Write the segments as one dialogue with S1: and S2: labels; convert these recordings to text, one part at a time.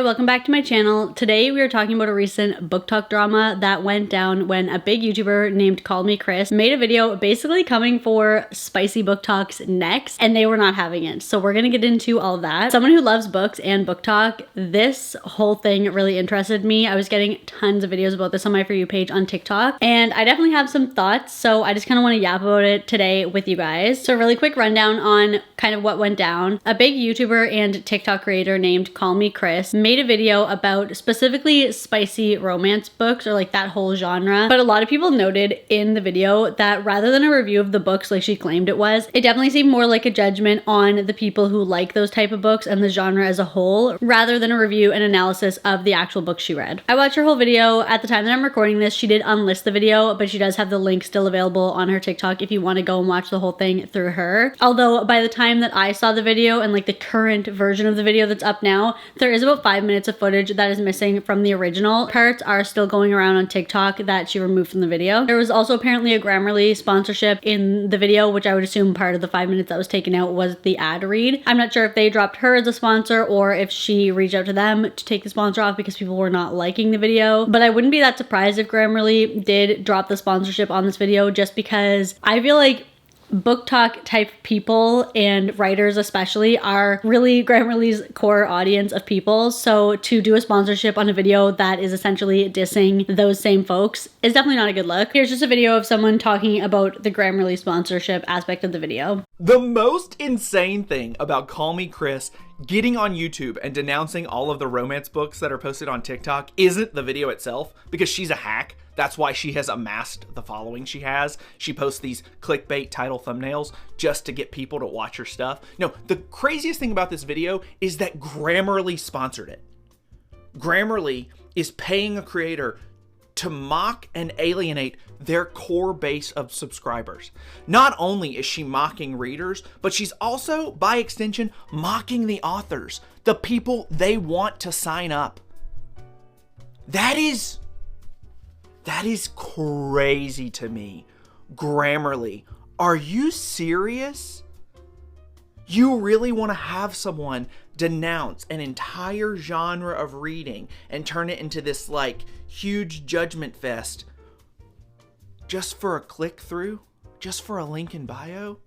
S1: Hi, welcome back to my channel. Today we are talking about a recent BookTok drama that went down when a big YouTuber named KallMeKris made a video basically coming for spicy BookTok's next, and they were not having it. So we're gonna get into all of that. Someone who loves books and BookTok, this whole thing really interested me. I was getting tons of videos about this on my For You page on TikTok, and I definitely have some thoughts, so I just kind of want to yap about it today with you guys. So a really quick rundown on kind of what went down. A big YouTuber and TikTok creator named KallMeKris made a video about specifically spicy romance books, or like that whole genre. But a lot of people noted in the video that rather than a review of the books like she claimed it was, it definitely seemed more like a judgment on the people who like those type of books and the genre as a whole, rather than a review and analysis of the actual book she read. I watched her whole video. At the time that I'm recording this, she did unlist the video, but she does have the link still available on her TikTok if you want to go and watch the whole thing through her. Although by the time that I saw the video and like the current version of the video that's up now, there is about 5 minutes of footage that is missing from the original. Parts are still going around on TikTok that she removed from the video. There was also apparently a Grammarly sponsorship in the video, which I would assume part of the 5 minutes that was taken out was the ad read. I'm not sure if they dropped her as a sponsor or if she reached out to them to take the sponsor off because people were not liking the video. But I wouldn't be that surprised if Grammarly did drop the sponsorship on this video, just because I feel like BookTok type people and writers especially are really Grammarly's core audience of people. So to do a sponsorship on a video that is essentially dissing those same folks is definitely not a good look. Here's just a video of someone talking about the Grammarly sponsorship aspect of the video.
S2: The most insane thing about KallMeKris getting on YouTube and denouncing all of the romance books that are posted on TikTok isn't the video itself, because she's a hack. That's why she has amassed the following she has. She posts these clickbait title thumbnails just to get people to watch her stuff. No, the craziest thing about this video is that Grammarly sponsored it. Grammarly is paying a creator to mock and alienate their core base of subscribers. Not only is she mocking readers, but she's also, by extension, mocking the authors, the people they want to sign up. That is crazy to me. Grammarly, are you serious? You really want to have someone denounce an entire genre of reading and turn it into this like huge judgment fest just for a click through? Just for a link in bio?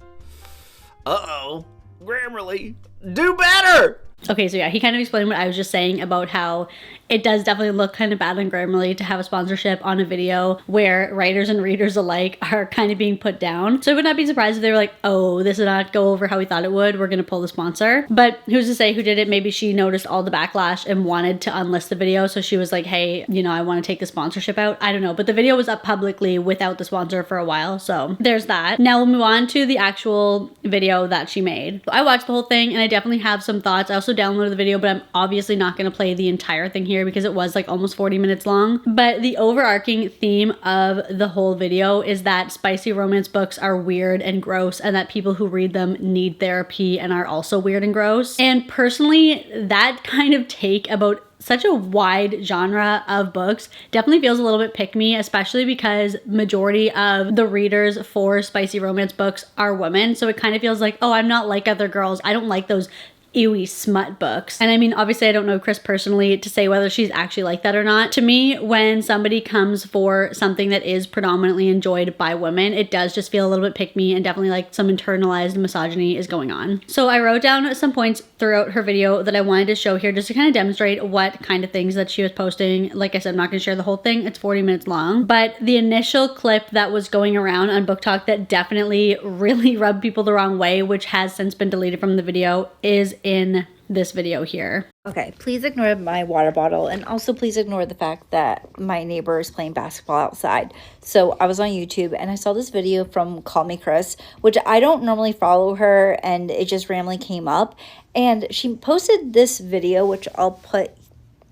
S2: Uh-oh. Grammarly, do better!
S1: Okay, so yeah, he kind of explained what I was just saying about how it does definitely look kind of bad on Grammarly to have a sponsorship on a video where writers and readers alike are kind of being put down. So I would not be surprised if they were like, oh, this did not go over how we thought it would, we're gonna pull the sponsor. But who's to say who did it? Maybe she noticed all the backlash and wanted to unlist the video, so she was like, hey, you know, I want to take the sponsorship out. I don't know, but the video was up publicly without the sponsor for a while, so there's that. Now we'll move on to the actual video that she made. I watched the whole thing and I definitely have some thoughts. I also downloaded the video, but I'm obviously not going to play the entire thing here because it was like almost 40 minutes long. But the overarching theme of the whole video is that spicy romance books are weird and gross, and that people who read them need therapy and are also weird and gross. And personally, that kind of take about such a wide genre of books definitely feels a little bit pick me, especially because majority of the readers for spicy romance books are women. So it kind of feels like, oh, I'm not like other girls. I don't like those ewy smut books. And I mean, obviously I don't know Kris personally to say whether she's actually like that or not. To me, when somebody comes for something that is predominantly enjoyed by women, it does just feel a little bit pick me, and definitely like some internalized misogyny is going on. So I wrote down some points throughout her video that I wanted to show here just to kind of demonstrate what kind of things that she was posting. Like I said, I'm not going to share the whole thing. It's 40 minutes long. But the initial clip that was going around on BookTok that definitely really rubbed people the wrong way, which has since been deleted from the video, is in this video here.
S3: Okay, please ignore my water bottle, and also please ignore the fact that my neighbor is playing basketball outside. So I was on YouTube and I saw this video from KallMeKris, which I don't normally follow her, and it just randomly came up, and she posted this video, which I'll put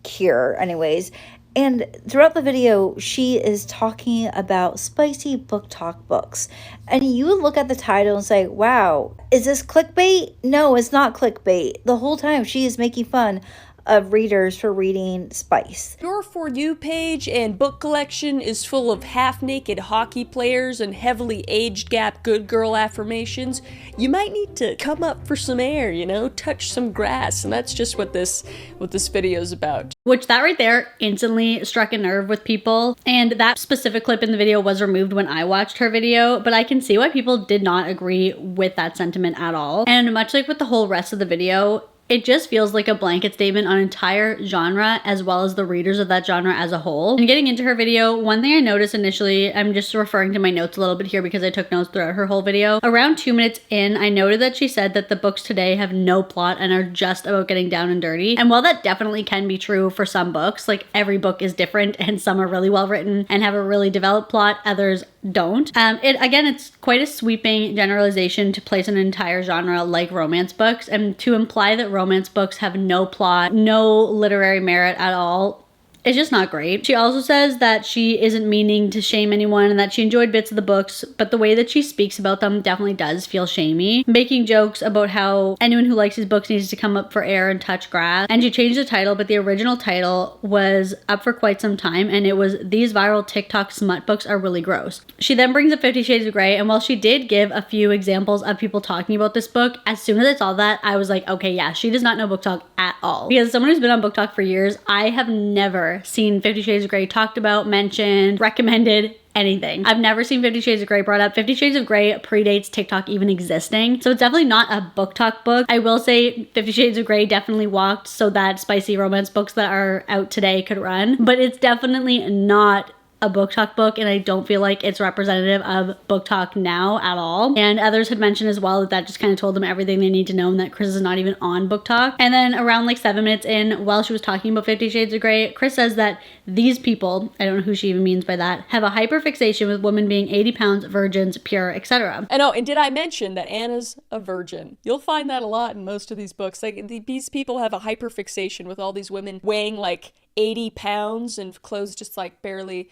S3: here anyways. And throughout the video, she is talking about spicy BookTok books. And you would look at the title and say, wow, is this clickbait? No, it's not clickbait. The whole time she is making fun of readers for reading spice.
S4: Your For You page and book collection is full of half-naked hockey players and heavily age-gap good girl affirmations. You might need to come up for some air, you know, touch some grass, and that's just what this video's about.
S1: Which that right there instantly struck a nerve with people. And that specific clip in the video was removed when I watched her video, but I can see why people did not agree with that sentiment at all. And much like with the whole rest of the video, it just feels like a blanket statement on entire genre as well as the readers of that genre as a whole. And getting into her video, one thing I noticed initially, I'm just referring to my notes a little bit here because I took notes throughout her whole video. Around 2 minutes in, I noted that she said that the books today have no plot and are just about getting down and dirty. And while that definitely can be true for some books, like every book is different and some are really well written and have a really developed plot, others don't. It's quite a sweeping generalization to place an entire genre like romance books, and to imply that romance books have no plot, no literary merit at all, it's just not great. She also says that she isn't meaning to shame anyone and that she enjoyed bits of the books, but the way that she speaks about them definitely does feel shamey, making jokes about how anyone who likes these books needs to come up for air and touch grass. And she changed the title, but the original title was up for quite some time, and it was "These Viral TikTok Smut Books Are Really Gross." She then brings up 50 Shades of Grey, and while she did give a few examples of people talking about this book, as soon as I saw that, I was like, okay, yeah, she does not know BookTok at all. Because as someone who's been on BookTok for years, I have never seen 50 Shades of Grey talked about, mentioned, recommended, anything. I've never seen 50 Shades of Grey brought up. 50 Shades of Grey predates TikTok even existing, so it's definitely not a BookTok book. I will say 50 Shades of Grey definitely walked so that spicy romance books that are out today could run, but it's definitely not a BookTok book, and I don't feel like it's representative of BookTok now at all. And others had mentioned as well that just kind of told them everything they need to know and that Kris is not even on BookTok. And then around like 7 minutes in, while she was talking about 50 Shades of Grey, Kris says that these people, I don't know who she even means by that, have a hyperfixation with women being 80 pounds, virgins, pure, etc.
S4: And did I mention that Anna's a virgin? You'll find that a lot in most of these books. Like, these people have a hyperfixation with all these women weighing like 80 pounds and clothes just like barely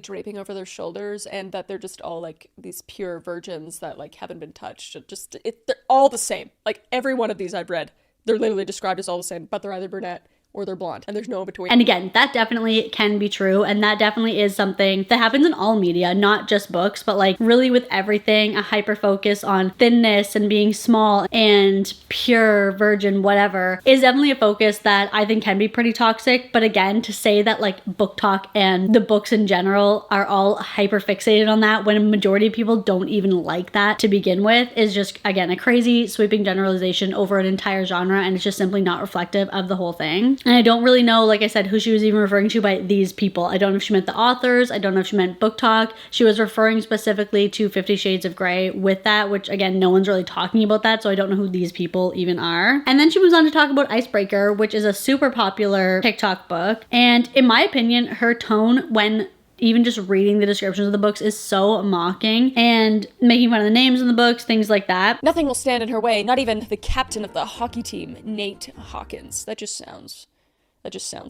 S4: draping over their shoulders, and that they're just all like these pure virgins that like haven't been touched. They're all the same. Like every one of these I've read, they're literally described as all the same, but they're either brunette or they're blonde, and there's no in between.
S1: And again, that definitely can be true, and that definitely is something that happens in all media, not just books, but like really with everything, a hyper focus on thinness and being small and pure, virgin, whatever, is definitely a focus that I think can be pretty toxic. But again, to say that like BookTok and the books in general are all hyper fixated on that when a majority of people don't even like that to begin with is just, again, a crazy sweeping generalization over an entire genre, and it's just simply not reflective of the whole thing. And I don't really know, like I said, who she was even referring to by these people. I don't know if she meant the authors. I don't know if she meant BookTok. She was referring specifically to 50 Shades of Grey with that, which again, no one's really talking about that, so I don't know who these people even are. And then she moves on to talk about Icebreaker, which is a super popular TikTok book. And in my opinion, her tone when even just reading the descriptions of the books is so mocking and making fun of the names in the books, things like that.
S4: Nothing will stand in her way, not even the captain of the hockey team, Nate Hawkins. That just sounds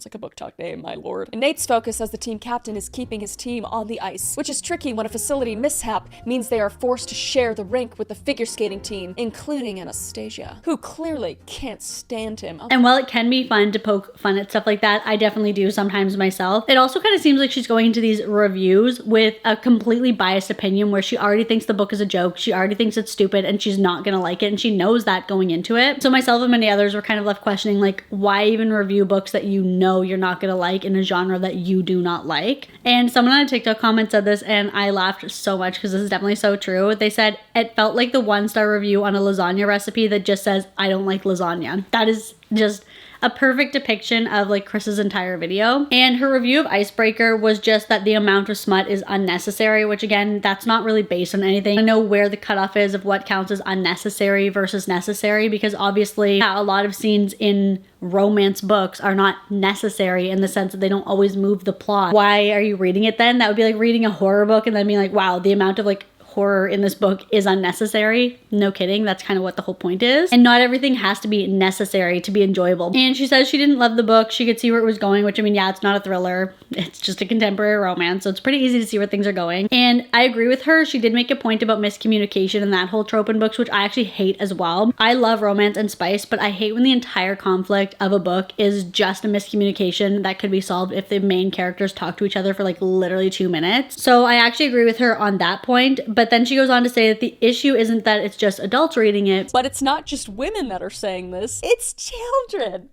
S4: like a BookTok name, my lord. And Nate's focus as the team captain is keeping his team on the ice, which is tricky when a facility mishap means they are forced to share the rink with the figure skating team, including Anastasia, who clearly can't stand him.
S1: And while it can be fun to poke fun at stuff like that, I definitely do sometimes myself. It also kind of seems like she's going into these reviews with a completely biased opinion where she already thinks the book is a joke, she already thinks it's stupid, and she's not gonna like it, and she knows that going into it. So myself and many others were kind of left questioning, like, why even review books that you know you're not gonna like in a genre that you do not like? And someone on a TikTok comment said this, and I laughed so much because this is definitely so true. They said it felt like the 1-star review on a lasagna recipe that just says, I don't like lasagna. That is just a perfect depiction of like Kris's entire video. And her review of Icebreaker was just that the amount of smut is unnecessary, which again, that's not really based on anything. I know where the cutoff is of what counts as unnecessary versus necessary, because obviously a lot of scenes in romance books are not necessary in the sense that they don't always move the plot. Why are you reading it then? That would be like reading a horror book and then being like, wow, the amount of like horror in this book is unnecessary. No kidding, that's kind of what the whole point is. And not everything has to be necessary to be enjoyable. And she says she didn't love the book. She could see where it was going, which I mean, yeah, it's not a thriller. It's just a contemporary romance, so it's pretty easy to see where things are going. And I agree with her. She did make a point about miscommunication and that whole trope in books, which I actually hate as well. I love romance and spice, but I hate when the entire conflict of a book is just a miscommunication that could be solved if the main characters talk to each other for like literally 2 minutes. So I actually agree with her on that point, but then she goes on to say that the issue isn't that it's just adults reading it.
S4: But it's not just women that are saying this, it's children.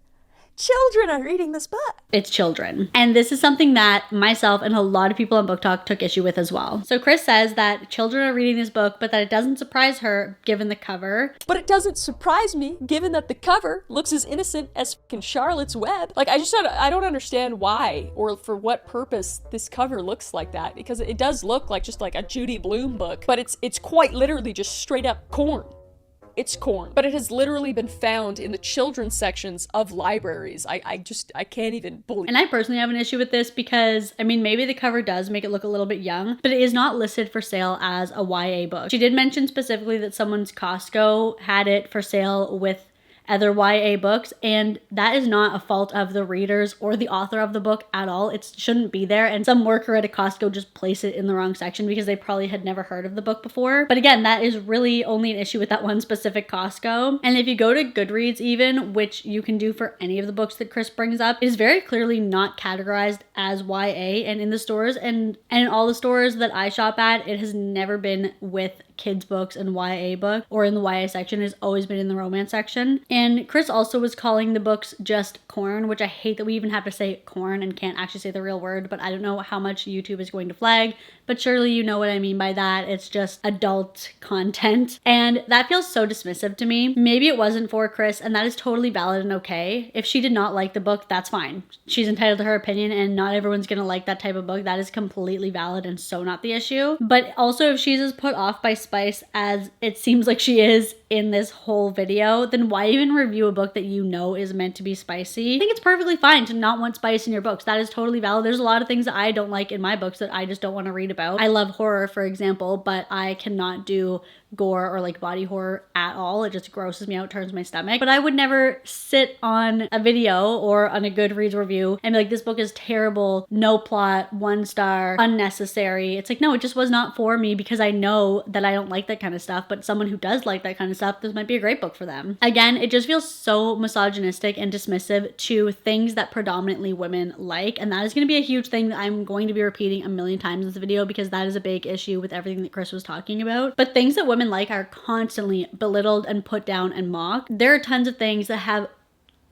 S4: Children are reading this book.
S1: It's children. And this is something that myself and a lot of people on BookTok took issue with as well. So Kris says that children are reading this book, but that it doesn't surprise her given the cover.
S4: But it doesn't surprise me given that the cover looks as innocent as fucking Charlotte's Web. Like, I don't understand why or for what purpose this cover looks like that, because it does look like just like a Judy Blume book, but it's quite literally just straight up corn. It's corn, but it has literally been found in the children's sections of libraries. I can't even believe.
S1: And I personally have an issue with this because, I mean, maybe the cover does make it look a little bit young, but it is not listed for sale as a YA book. She did mention specifically that someone's Costco had it for sale with other YA books, and that is not a fault of the readers or the author of the book at all. It shouldn't be there, and some worker at a Costco just placed it in the wrong section because they probably had never heard of the book before. But again, that is really only an issue with that one specific Costco. And if you go to Goodreads even, which you can do for any of the books that Kris brings up, is very clearly not categorized as YA, and in the stores and in all the stores that I shop at, it has never been with kids books and YA book or in the YA section. Has always been in the romance section. And Kris also was calling the books just corn, which I hate that we even have to say corn and can't actually say the real word, but I don't know how much YouTube is going to flag, but surely you know what I mean by that. It's just adult content, and that feels so dismissive to me. Maybe it wasn't for Kris, and that is totally valid and okay. If she did not like the book, that's fine. She's entitled to her opinion, and not everyone's gonna like that type of book. That is completely valid and so not the issue. But also, if she's as put off by spice as it seems like she is in this whole video, then why even review a book that you know is meant to be spicy? I think it's perfectly fine to not want spice in your books. That is totally valid. There's a lot of things that I don't like in my books that I just don't want to read about. I love horror, for example, but I cannot do gore or like body horror at all. It just grosses me out, turns my stomach. But I would never sit on a video or on a Goodreads review and be like, this book is terrible, no plot, 1 star, unnecessary. It's like, no, it just was not for me because I know that I don't like that kind of stuff, but someone who does like that kind of stuff, this might be a great book for them. Again, it just feels so misogynistic and dismissive to things that predominantly women like, and that is going to be a huge thing that I'm going to be repeating a million times in this video because that is a big issue with everything that Kris was talking about. But things that women like are constantly belittled and put down and mocked. There are tons of things that have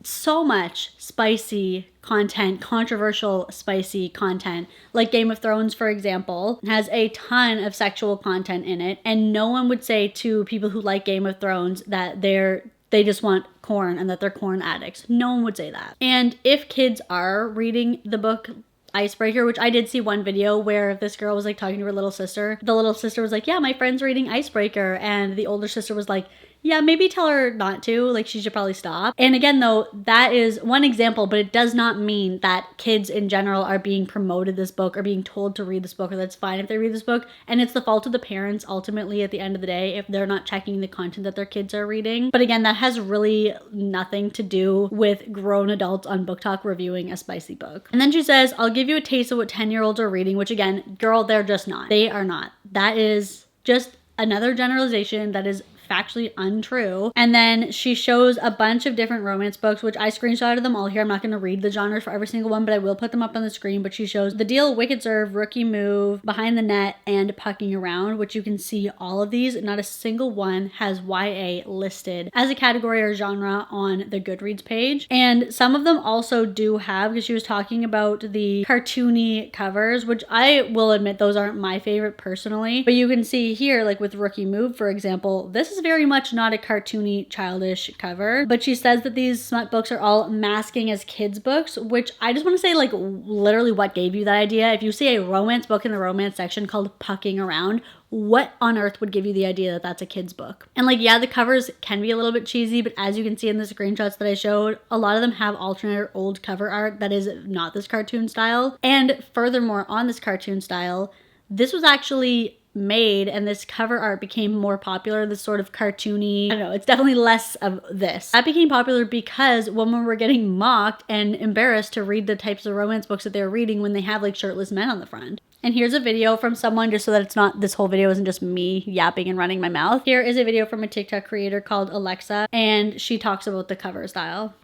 S1: so much spicy content, controversial spicy content, like Game of Thrones, for example, has a ton of sexual content in it, and no one would say to people who like Game of Thrones that they just want corn and that they're corn addicts. No one would say that. And if kids are reading the book Icebreaker, which I did see one video where this girl was like talking to her little sister. The little sister was like, yeah, my friend's reading Icebreaker. And the older sister was like, yeah, maybe tell her not to, like she should probably stop. And again, though, that is one example, but it does not mean that kids in general are being promoted this book or being told to read this book, or that's fine if they read this book. And it's the fault of the parents ultimately at the end of the day if they're not checking the content that their kids are reading. But again, that has really nothing to do with grown adults on BookTok reviewing a spicy book. And then she says, I'll give you a taste of what 10-year-olds are reading, which again, girl, they're just not. They are not. That is just another generalization that is factually untrue. And then she shows a bunch of different romance books, which I screenshotted them all here. I'm not going to read the genres for every single one, but I will put them up on the screen. But she shows The Deal, Wicked Serve, Rookie Move, Behind the Net, and Pucking Around, which you can see all of these. Not a single one has YA listed as a category or genre on the Goodreads page. And some of them also do have, because she was talking about the cartoony covers, which I will admit those aren't my favorite personally. But you can see here, like with Rookie Move, for example, this is very much not a cartoony, childish cover. But she says that these smut books are all masking as kids books, which I just want to say, like, literally what gave you that idea? If you see a romance book in the romance section called Pucking Around, what on earth would give you the idea that that's a kid's book? And like, yeah, the covers can be a little bit cheesy, but as you can see in the screenshots that I showed, a lot of them have alternate or old cover art that is not this cartoon style. And furthermore, on this cartoon style, this was actually made and this cover art became more popular, this sort of cartoony, I don't know, it's definitely less of this. That became popular because women were getting mocked and embarrassed to read the types of romance books that they were reading when they have like shirtless men on the front. And here's a video from someone, just so that it's not, this whole video isn't just me yapping and running my mouth. Here is a video from a TikTok creator called Alexa, and she talks about the cover style.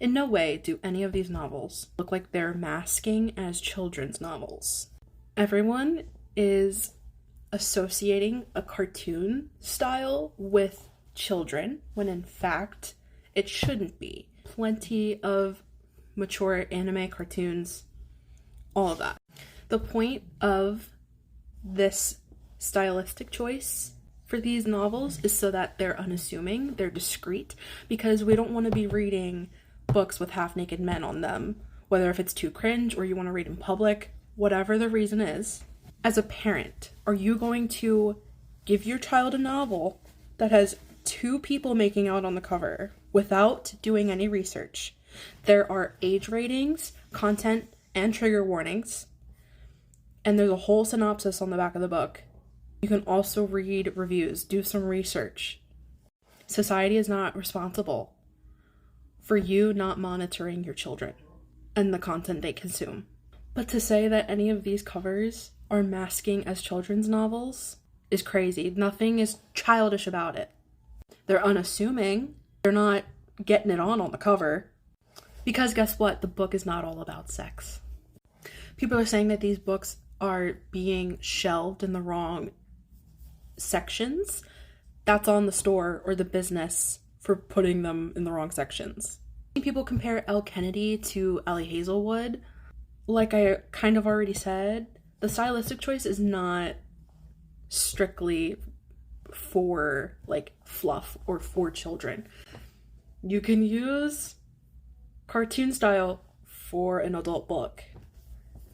S5: In no way do any of these novels look like they're masking as children's novels. Everyone is associating a cartoon style with children, when in fact it shouldn't be. Plenty of mature anime cartoons, all of that. The point of this stylistic choice for these novels is so that they're unassuming, they're discreet, because we don't want to be reading books with half-naked men on them, whether if it's too cringe or you want to read in public, whatever the reason is. As a parent, are you going to give your child a novel that has two people making out on the cover without doing any research? There are age ratings, content, and trigger warnings, and there's a whole synopsis on the back of the book. You can also read reviews, do some research. Society is not responsible for you not monitoring your children and the content they consume. But to say that any of these covers are masking as children's novels is crazy. Nothing is childish about it. They're unassuming. They're not getting it on the cover. Because guess what? The book is not all about sex. People are saying that these books are being shelved in the wrong sections. That's on the store or the business for putting them in the wrong sections. People compare Elle Kennedy to Ellie Hazelwood. Like I kind of already said, the stylistic choice is not strictly for like fluff or for children. You can use cartoon style for an adult book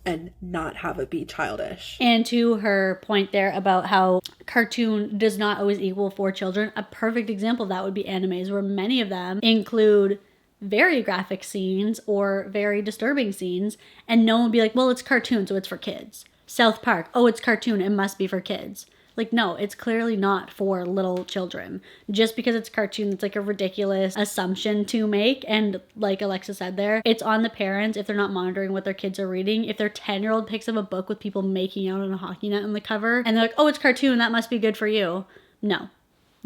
S5: and not have it be childish.
S1: And to her point there about how cartoon does not always equal for children, a perfect example of that would be animes, where many of them include very graphic scenes or very disturbing scenes, and no one would be like, well, it's cartoon, so it's for kids. South Park, oh, it's cartoon, it must be for kids. Like, no, it's clearly not for little children. Just because it's cartoon, it's like a ridiculous assumption to make. And like Alexa said there, it's on the parents if they're not monitoring what their kids are reading. If their 10-year-old picks up a book with people making out on a hockey net on the cover, and they're like, oh, it's cartoon, that must be good for you. No.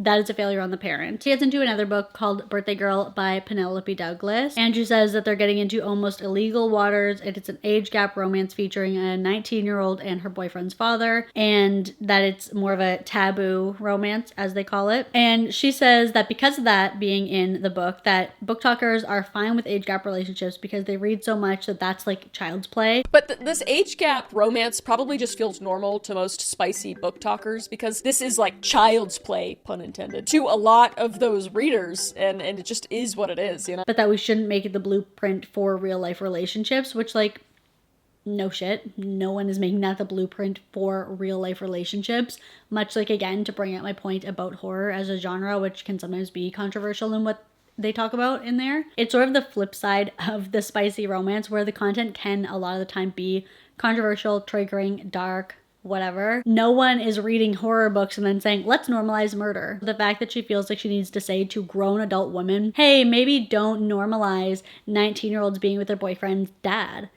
S1: That is a failure on the parent. She gets into another book called Birthday Girl by Penelope Douglas. And she says that they're getting into almost illegal waters. It's an age gap romance featuring a 19-year-old and her boyfriend's father. And that it's more of a taboo romance, as they call it. And she says that because of that being in the book, that BookTokers are fine with age gap relationships because they read so much that that's like child's play.
S4: But this age gap romance probably just feels normal to most spicy BookTokers because this is like child's play, pun intended, to a lot of those readers, and it just is what it is, you know?
S1: But that we shouldn't make it the blueprint for real life relationships, which, like, no shit. No one is making that the blueprint for real life relationships. Much like, again, to bring out my point about horror as a genre, which can sometimes be controversial in what they talk about in there. It's sort of the flip side of the spicy romance, where the content can a lot of the time be controversial, triggering, dark, whatever. No one is reading horror books and then saying, let's normalize murder. The fact that she feels like she needs to say to grown adult women, hey, maybe don't normalize 19-year-olds being with their boyfriend's dad.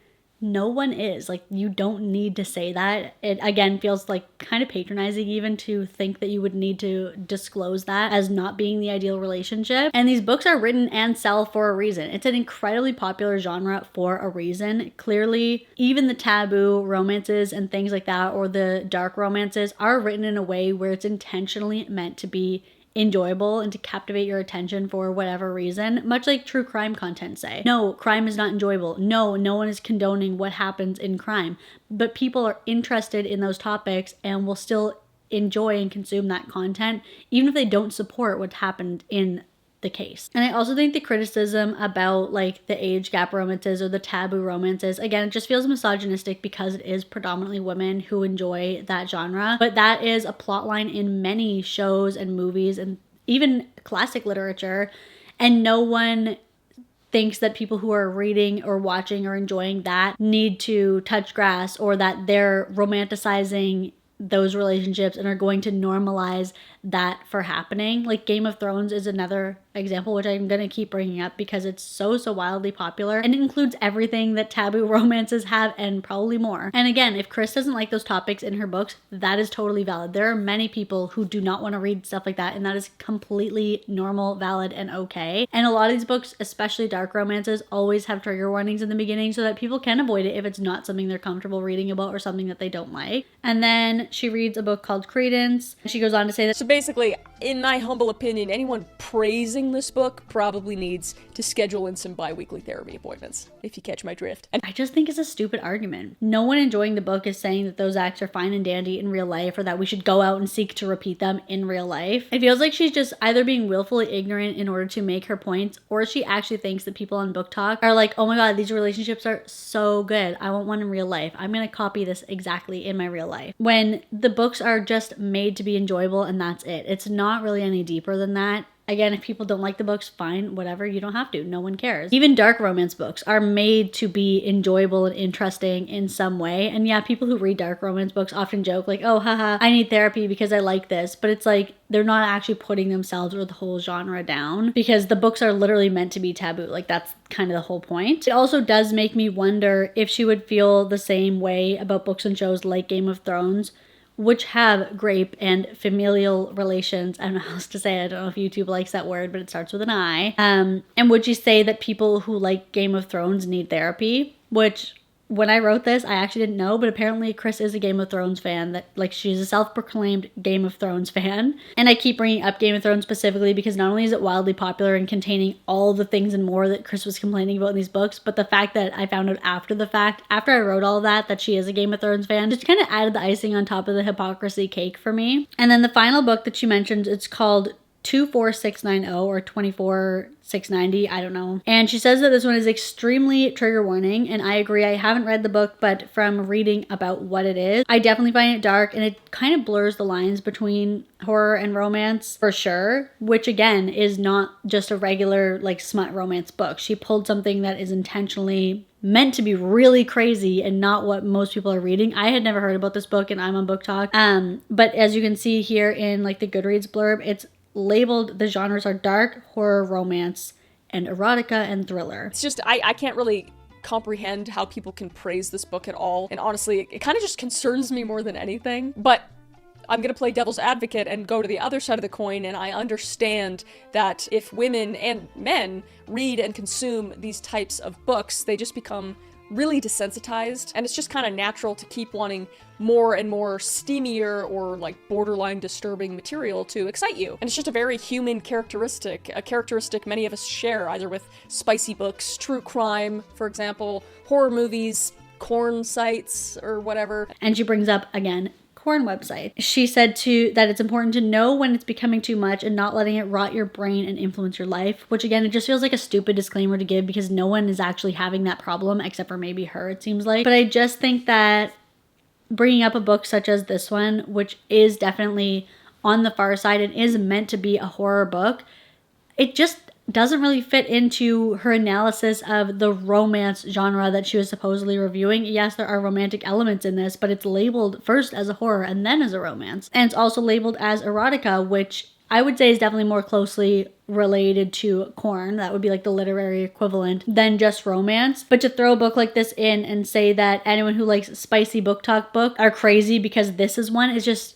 S1: No one is. Like, you don't need to say that. It, again, feels like kind of patronizing even to think that you would need to disclose that as not being the ideal relationship. And these books are written and sell for a reason. It's an incredibly popular genre for a reason. Clearly, even the taboo romances and things like that, or the dark romances, are written in a way where it's intentionally meant to be enjoyable and to captivate your attention for whatever reason, much like true crime content say. No, crime is not enjoyable. No, no one is condoning what happens in crime, but people are interested in those topics and will still enjoy and consume that content even if they don't support what happened in the case. And I also think the criticism about like the age gap romances or the taboo romances, again, it just feels misogynistic because it is predominantly women who enjoy that genre. But that is a plot line in many shows and movies and even classic literature. And no one thinks that people who are reading or watching or enjoying that need to touch grass, or that they're romanticizing those relationships and are going to normalize that for happening. Like Game of Thrones is another example, which I'm going to keep bringing up because it's so wildly popular, and it includes everything that taboo romances have and probably more. And again, if Kris doesn't like those topics in her books, that is totally valid. There are many people who do not want to read stuff like that, and that is completely normal, valid, and okay. And a lot of these books, especially dark romances, always have trigger warnings in the beginning so that people can avoid it if it's not something they're comfortable reading about or something that they don't like. And then she reads a book called Credence. She goes on to say that,
S4: So basically, in my humble opinion, anyone praising this book probably needs to schedule in some bi-weekly therapy appointments, if you catch my drift. And
S1: I just think it's a stupid argument. No one enjoying the book is saying that those acts are fine and dandy in real life or that we should go out and seek to repeat them in real life. It feels like she's just either being willfully ignorant in order to make her points, or she actually thinks that people on BookTok are like, oh my god, these relationships are so good. I want one in real life. I'm gonna copy this exactly in my real life. When the books are just made to be enjoyable and that's it. It's not really any deeper than that. Again, if people don't like the books, fine, whatever, you don't have to. No one cares. Even dark romance books are made to be enjoyable and interesting in some way. And yeah, people who read dark romance books often joke like, oh, haha, I need therapy because I like this. But it's like, they're not actually putting themselves or the whole genre down because the books are literally meant to be taboo. Like, that's kind of the whole point. It also does make me wonder if she would feel the same way about books and shows like Game of Thrones, which have grape and familial relations. I don't know how else to say it. I don't know if YouTube likes that word, but it starts with an I. And would you say that people who like Game of Thrones need therapy? Which, when I wrote this, I actually didn't know, but apparently Kris is a Game of Thrones fan. That, like, she's a self-proclaimed Game of Thrones fan. And I keep bringing up Game of Thrones specifically because not only is it wildly popular and containing all the things and more that Kris was complaining about in these books, but the fact that I found out after the fact, after I wrote all of that she is a Game of Thrones fan, just kind of added the icing on top of the hypocrisy cake for me. And then the final book that she mentions, it's called 24690 or 24690, I don't know. And she says that this one is extremely trigger warning, and I agree. I haven't read the book, but from reading about what it is, I definitely find it dark, and it kind of blurs the lines between horror and romance for sure, which again is not just a regular like smut romance book. She pulled something that is intentionally meant to be really crazy and not what most people are reading. I had never heard about this book, and I'm on BookTok. But as you can see here in like the Goodreads blurb, it's labeled, the genres are dark, horror, romance, and erotica and thriller.
S4: it's just, I can't really comprehend how people can praise this book at all. And honestly, it kind of just concerns me more than anything. But I'm gonna play devil's advocate and go to the other side of the coin, and I understand that if women and men read and consume these types of books, they just become really desensitized, and it's just kind of natural to keep wanting more and more steamier or like borderline disturbing material to excite you. And it's just a very human characteristic, a characteristic many of us share, either with spicy books, true crime, for example, horror movies, corn sites, or whatever.
S1: And she brings up, again, porn website. She said that it's important to know when it's becoming too much and not letting it rot your brain and influence your life, which again, it just feels like a stupid disclaimer to give because no one is actually having that problem except for maybe her, it seems like. But I just think that bringing up a book such as this one, which is definitely on the far side and is meant to be a horror book, it just doesn't really fit into her analysis of the romance genre that she was supposedly reviewing. Yes, there are romantic elements in this, but it's labeled first as a horror and then as a romance. And it's also labeled as erotica, which I would say is definitely more closely related to corn. That would be like the literary equivalent than just romance. But to throw a book like this in and say that anyone who likes spicy BookTok book are crazy because this is one is just,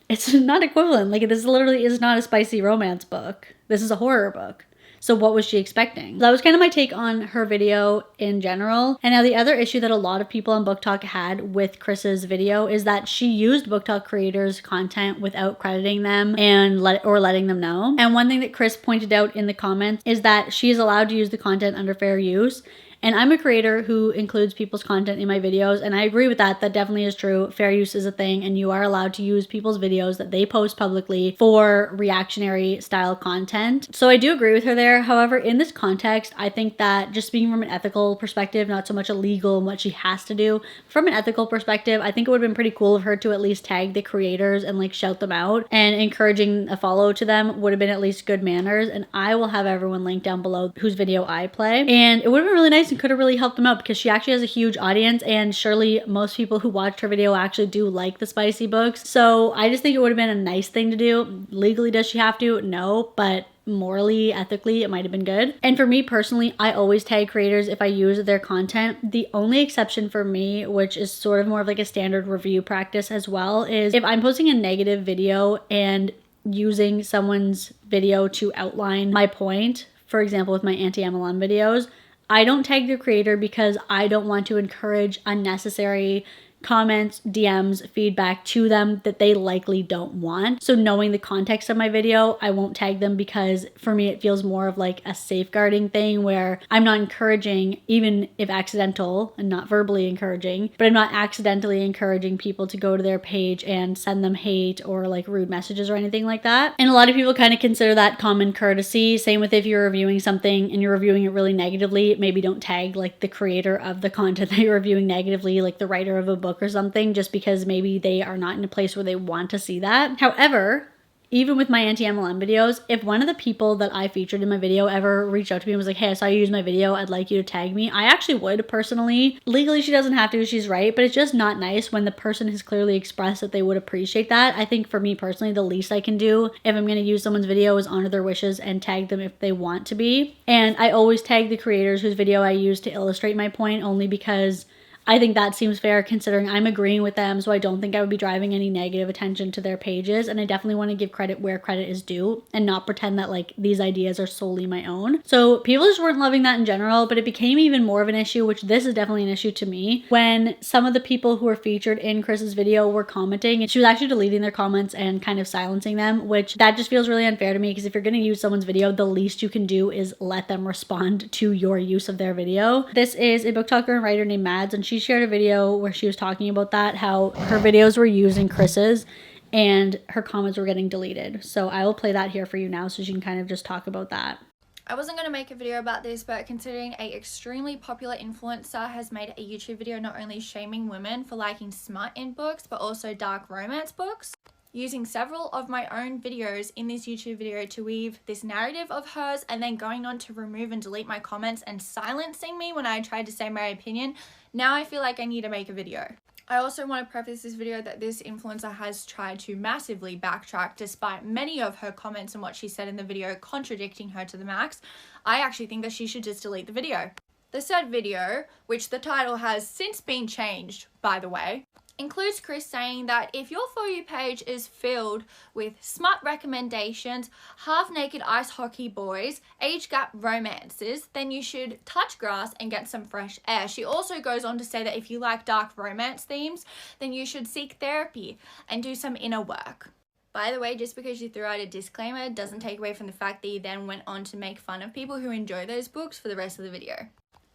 S1: it's not equivalent. Like, this literally is not a spicy romance book. This is a horror book. So what was she expecting? That was kind of my take on her video in general. And now the other issue that a lot of people on BookTok had with Kris's video is that she used BookTok creators' content without crediting them and letting them know. And one thing that Kris pointed out in the comments is that she is allowed to use the content under fair use. And I'm a creator who includes people's content in my videos, and I agree with that. That definitely is true. Fair use is a thing, and you are allowed to use people's videos that they post publicly for reactionary style content. So I do agree with her there. However, in this context, I think that just speaking from an ethical perspective, not so much a legal and what she has to do, from an ethical perspective, I think it would have been pretty cool of her to at least tag the creators and like shout them out, and encouraging a follow to them would have been at least good manners. And I will have everyone linked down below whose video I play. And it would have been really nice and could have really helped them out because she actually has a huge audience, and surely most people who watched her video actually do like the spicy books. So I just think it would have been a nice thing to do. Legally, does she have to? No, but morally, ethically, it might have been good. And for me personally, I always tag creators if I use their content. The only exception for me, which is sort of more of like a standard review practice as well, is if I'm posting a negative video and using someone's video to outline my point, for example with my anti-MLM videos, I don't tag the creator because I don't want to encourage unnecessary comments, DMs, feedback to them that they likely don't want. So knowing the context of my video, I won't tag them because for me it feels more of like a safeguarding thing where I'm not encouraging, even if accidental and not verbally encouraging, but I'm not accidentally encouraging people to go to their page and send them hate or like rude messages or anything like that. And a lot of people kind of consider that common courtesy. Same with if you're reviewing something and you're reviewing it really negatively, maybe don't tag like the creator of the content that you're reviewing negatively, like the writer of a book or something, just because maybe they are not in a place where they want to see that. However, even with my anti-MLM videos, if one of the people that I featured in my video ever reached out to me and was like, hey, I saw you use my video, I'd like you to tag me, I actually would personally. Legally, she doesn't have to, she's right, but it's just not nice when the person has clearly expressed that they would appreciate that. I think for me personally, the least I can do if I'm going to use someone's video is honor their wishes and tag them if they want to be. And I always tag the creators whose video I use to illustrate my point, only because I think that seems fair considering I'm agreeing with them, so I don't think I would be driving any negative attention to their pages, and I definitely want to give credit where credit is due and not pretend that like these ideas are solely my own. So people just weren't loving that in general, but it became even more of an issue, which this is definitely an issue to me, when some of the people who were featured in Kris's video were commenting, and she was actually deleting their comments and kind of silencing them, which that just feels really unfair to me because if you're going to use someone's video, the least you can do is let them respond to your use of their video. This is a booktalker and writer named Mads, and she shared a video where she was talking about that, how her videos were using Kris's and her comments were getting deleted. So I will play that here for you now so she can kind of just talk about that.
S6: I wasn't going to make a video about this, but considering a extremely popular influencer has made a YouTube video not only shaming women for liking smut in books, but also dark romance books, using several of my own videos in this YouTube video to weave this narrative of hers and then going on to remove and delete my comments and silencing me when I tried to say my opinion, now I feel like I need to make a video. I also want to preface this video that this influencer has tried to massively backtrack despite many of her comments and what she said in the video contradicting her to the max. I actually think that she should just delete the video. The said video, which the title has since been changed by the way, includes Kris saying that if your For You page is filled with smut recommendations, half-naked ice hockey boys, age gap romances, then you should touch grass and get some fresh air. She also goes on to say that if you like dark romance themes, then you should seek therapy and do some inner work. By the way, just because you threw out a disclaimer doesn't take away from the fact that you then went on to make fun of people who enjoy those books for the rest of the video.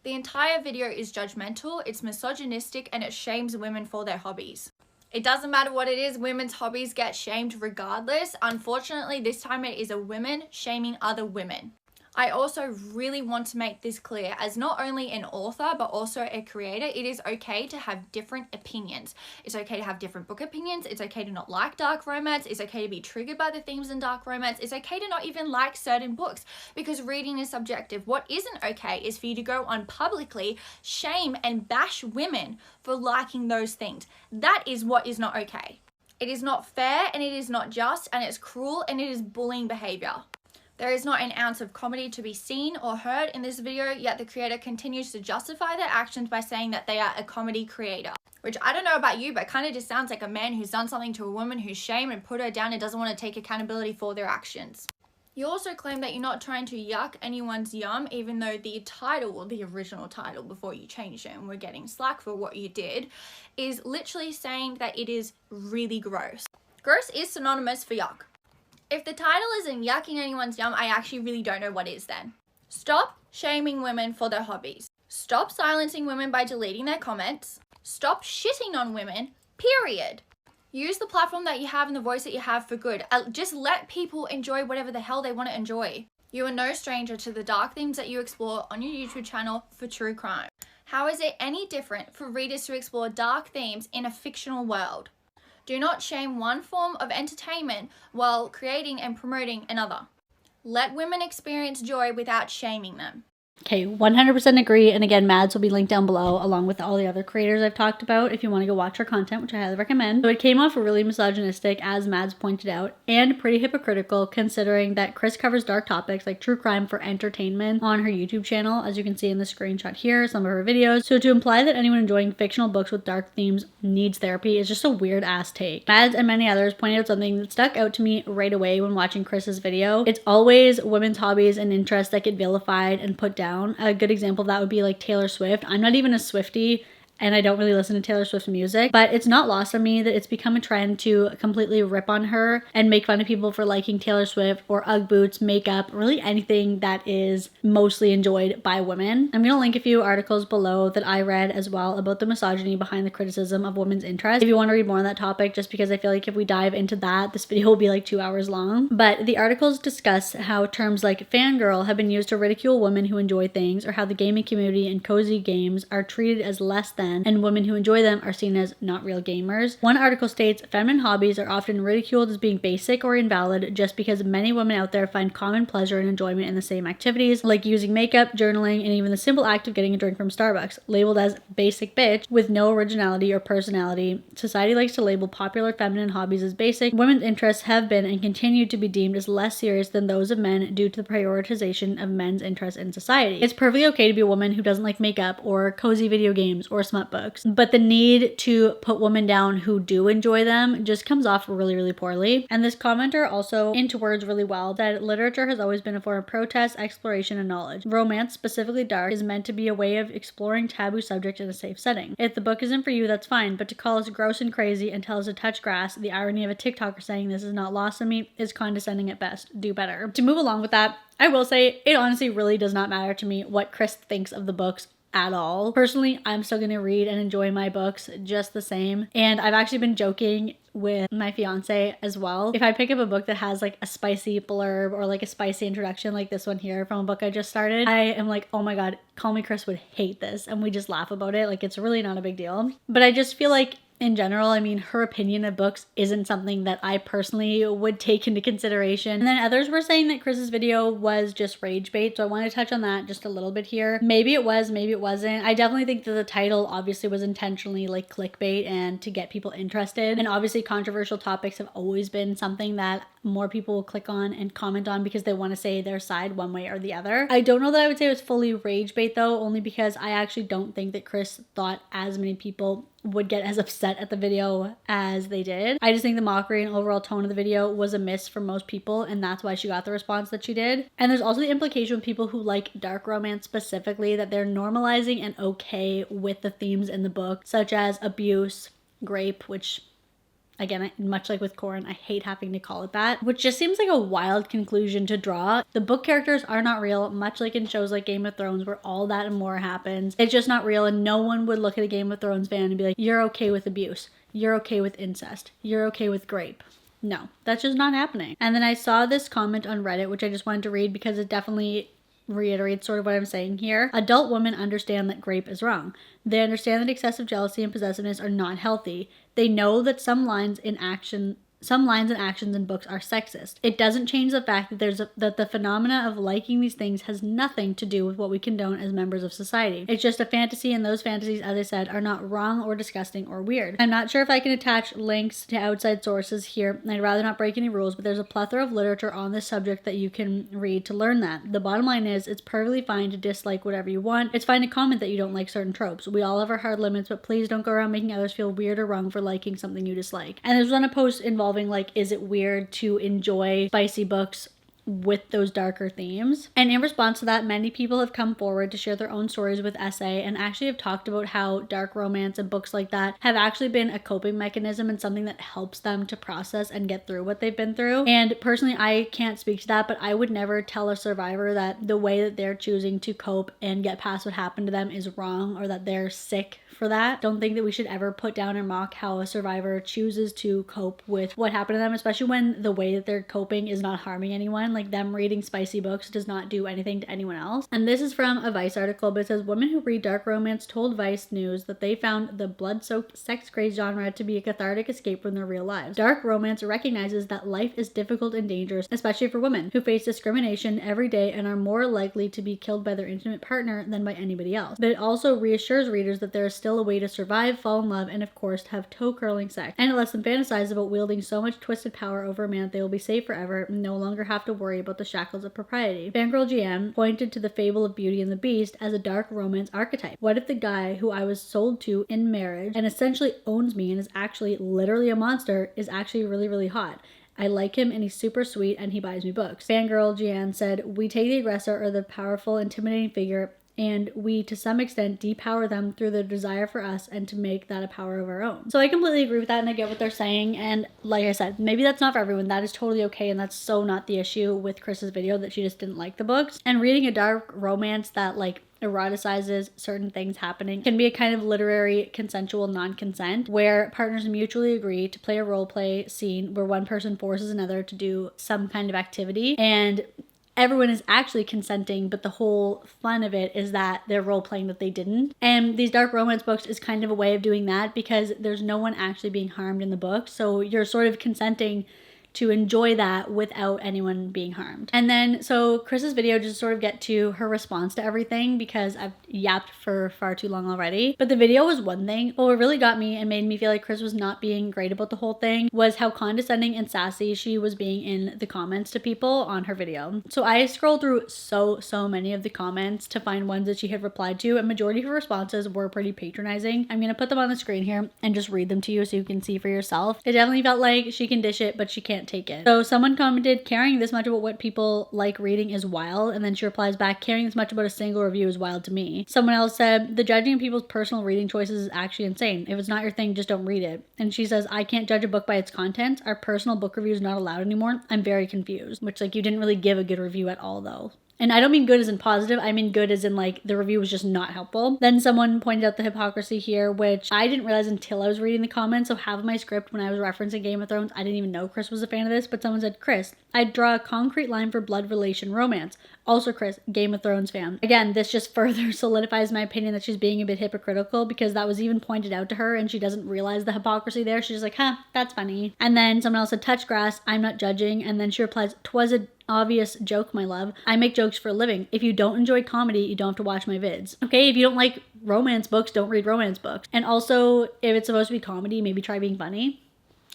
S6: The entire video is judgmental, it's misogynistic, and it shames women for their hobbies. It doesn't matter what it is, women's hobbies get shamed regardless. Unfortunately, this time it is a woman shaming other women. I also really want to make this clear, as not only an author but also a creator, it is okay to have different opinions. It's okay to have different book opinions, it's okay to not like dark romance, it's okay to be triggered by the themes in dark romance, it's okay to not even like certain books because reading is subjective. What isn't okay is for you to go on publicly, shame and bash women for liking those things. That is what is not okay. It is not fair and it is not just and it's cruel and it is bullying behavior. There is not an ounce of comedy to be seen or heard in this video, yet the creator continues to justify their actions by saying that they are a comedy creator. Which I don't know about you, but kind of just sounds like a man who's done something to a woman who's shamed and put her down and doesn't want to take accountability for their actions. You also claim that you're not trying to yuck anyone's yum, even though the title, or the original title before you changed it and we're getting slack for what you did, is literally saying that it is really gross. Gross is synonymous for yuck. If the title isn't yucking anyone's yum, I actually really don't know what is then. Stop shaming women for their hobbies. Stop silencing women by deleting their comments. Stop shitting on women, period. Use the platform that you have and the voice that you have for good. Just let people enjoy whatever the hell they want to enjoy. You are no stranger to the dark themes that you explore on your YouTube channel for true crime. How is it any different for readers to explore dark themes in a fictional world? Do not shame one form of entertainment while creating and promoting another. Let women experience joy without shaming them.
S1: Okay, 100% agree. And again, Mads will be linked down below along with all the other creators I've talked about if you want to go watch her content, which I highly recommend. So it came off really misogynistic, as Mads pointed out, and pretty hypocritical considering that Kris covers dark topics like true crime for entertainment on her YouTube channel, as you can see in the screenshot here, some of her videos. So to imply that anyone enjoying fictional books with dark themes needs therapy is just a weird ass take. Mads and many others pointed out something that stuck out to me right away when watching Kris's video. It's always women's hobbies and interests that get vilified and put down. A good example of that would be like Taylor Swift. I'm not even a Swiftie, and I don't really listen to Taylor Swift's music, but it's not lost on me that it's become a trend to completely rip on her and make fun of people for liking Taylor Swift or Ugg boots, makeup, really anything that is mostly enjoyed by women. I'm gonna link a few articles below that I read as well about the misogyny behind the criticism of women's interests if you want to read more on that topic, just because I feel like if we dive into that, this video will be like 2 hours long. But the articles discuss how terms like fangirl have been used to ridicule women who enjoy things, or how the gaming community and cozy games are treated as less than, and women who enjoy them are seen as not real gamers. One article states feminine hobbies are often ridiculed as being basic or invalid just because many women out there find common pleasure and enjoyment in the same activities, like using makeup, journaling, and even the simple act of getting a drink from Starbucks. Labeled as basic bitch with no originality or personality, society likes to label popular feminine hobbies as basic. Women's interests have been and continue to be deemed as less serious than those of men due to the prioritization of men's interests in society. It's perfectly okay to be a woman who doesn't like makeup or cozy video games or smut books, but the need to put women down who do enjoy them just comes off really, really poorly. And this commenter also, into words really well, that literature has always been a form of protest, exploration, and knowledge. Romance, specifically dark, is meant to be a way of exploring taboo subjects in a safe setting. If the book isn't for you, that's fine, but to call us gross and crazy and tell us to touch grass, the irony of a TikToker saying this is not lost on me, is condescending at best. Do better. To move along with that, I will say it honestly really does not matter to me what Kris thinks of the books at all. Personally, I'm still gonna read and enjoy my books just the same. And I've actually been joking with my fiance as well. If I pick up a book that has like a spicy blurb or like a spicy introduction like this one here from a book I just started, I am like, oh my god, KallMeKris would hate this. And we just laugh about it. Like, it's really not a big deal. But I just feel like in general, I mean, her opinion of books isn't something that I personally would take into consideration. And then others were saying that Kris's video was just rage bait, so I want to touch on that just a little bit here. Maybe it was, maybe it wasn't. I definitely think that the title obviously was intentionally like clickbait and to get people interested. And obviously controversial topics have always been something that more people will click on and comment on because they want to say their side one way or the other. I don't know that I would say it was fully rage bait though, only because I actually don't think that Kris thought as many people would get as upset at the video as they did. I just think the mockery and overall tone of the video was a miss for most people, and that's why she got the response that she did. And there's also the implication with people who like dark romance specifically that they're normalizing and okay with the themes in the book, such as abuse, rape, which again, much like with Corin, I hate having to call it that, which just seems like a wild conclusion to draw. The book characters are not real, much like in shows like Game of Thrones where all that and more happens. It's just not real, and no one would look at a Game of Thrones fan and be like, you're okay with abuse, you're okay with incest, you're okay with grape. No, that's just not happening. And then I saw this comment on Reddit, which I just wanted to read because it definitely reiterates sort of what I'm saying here. Adult women understand that grape is wrong. They understand that excessive jealousy and possessiveness are not healthy. They know that some lines and actions in books are sexist. It doesn't change the fact that that the phenomena of liking these things has nothing to do with what we condone as members of society. It's just a fantasy, and those fantasies, as I said, are not wrong or disgusting or weird. I'm not sure if I can attach links to outside sources here, and I'd rather not break any rules, but there's a plethora of literature on this subject that you can read to learn that. The bottom line is, it's perfectly fine to dislike whatever you want. It's fine to comment that you don't like certain tropes. We all have our hard limits, but please don't go around making others feel weird or wrong for liking something you dislike. And this was on a post involving like, is it weird to enjoy spicy books with those darker themes? And in response to that, many people have come forward to share their own stories with essay and actually have talked about how dark romance and books like that have actually been a coping mechanism and something that helps them to process and get through what they've been through. And personally, I can't speak to that, but I would never tell a survivor that the way that they're choosing to cope and get past what happened to them is wrong, or that they're sick for that. Don't think that we should ever put down or mock how a survivor chooses to cope with what happened to them, especially when the way that they're coping is not harming anyone. like them reading spicy books does not do anything to anyone else. And this is from a Vice article, but it says women who read dark romance told Vice News that they found the blood-soaked sex-crazed genre to be a cathartic escape from their real lives. Dark romance recognizes that life is difficult and dangerous, especially for women who face discrimination every day and are more likely to be killed by their intimate partner than by anybody else. But it also reassures readers that there is still a way to survive, fall in love, and of course to have toe-curling sex. And it lets them fantasize about wielding so much twisted power over a man that they will be safe forever and no longer have to worry about the shackles of propriety. Fangirl GM pointed to the fable of Beauty and the Beast as a dark romance archetype. What if the guy who I was sold to in marriage and essentially owns me and is actually literally a monster is actually really, really hot? I like him and he's super sweet and he buys me books. Fangirl Gian said, we take the aggressor or the powerful, intimidating figure and we, to some extent, depower them through their desire for us and to make that a power of our own. So I completely agree with that and I get what they're saying. And like I said, maybe that's not for everyone. That is totally okay. And that's so not the issue with Kris's video, that she just didn't like the books. And reading a dark romance that like eroticizes certain things happening can be a kind of literary consensual non-consent where partners mutually agree to play a role play scene where one person forces another to do some kind of activity and everyone is actually consenting, but the whole fun of it is that they're role-playing that they didn't. And these dark romance books is kind of a way of doing that because there's no one actually being harmed in the book. So you're sort of consenting to enjoy that without anyone being harmed. And then, so Kris's video just sort of get to her response to everything because I've yapped for far too long already. But the video was one thing. But what really got me and made me feel like Kris was not being great about the whole thing was how condescending and sassy she was being in the comments to people on her video. So I scrolled through so many of the comments to find ones that she had replied to, and majority of her responses were pretty patronizing. I'm gonna put them on the screen here and just read them to you so you can see for yourself. It definitely felt like she can dish it, but she can't take it. So someone commented, caring this much about what people like reading is wild, and then she replies back, caring this much about a single review is wild to me. Someone else said, the judging of people's personal reading choices is actually insane. If it's not your thing, just don't read it. And she says, I can't judge a book by its content. Our personal book review is not allowed anymore. I'm very confused. Which, like, you didn't really give a good review at all though. And I don't mean good as in positive, I mean good as in like the review was just not helpful. Then someone pointed out the hypocrisy here, which I didn't realize until I was reading the comments. So half of my script when I was referencing Game of Thrones, I didn't even know Kris was a fan of this, but someone said, Kris, I'd draw a concrete line for blood relation romance. Also Kris, Game of Thrones fan. Again, this just further solidifies my opinion that she's being a bit hypocritical because that was even pointed out to her and she doesn't realize the hypocrisy there. She's just like, huh, that's funny. And then someone else said, touch grass, I'm not judging. And then she replies, 'twas a obvious joke, my love. I make jokes for a living. If you don't enjoy comedy, you don't have to watch my vids. Okay, if you don't like romance books, don't read romance books. And also, if it's supposed to be comedy, maybe try being funny.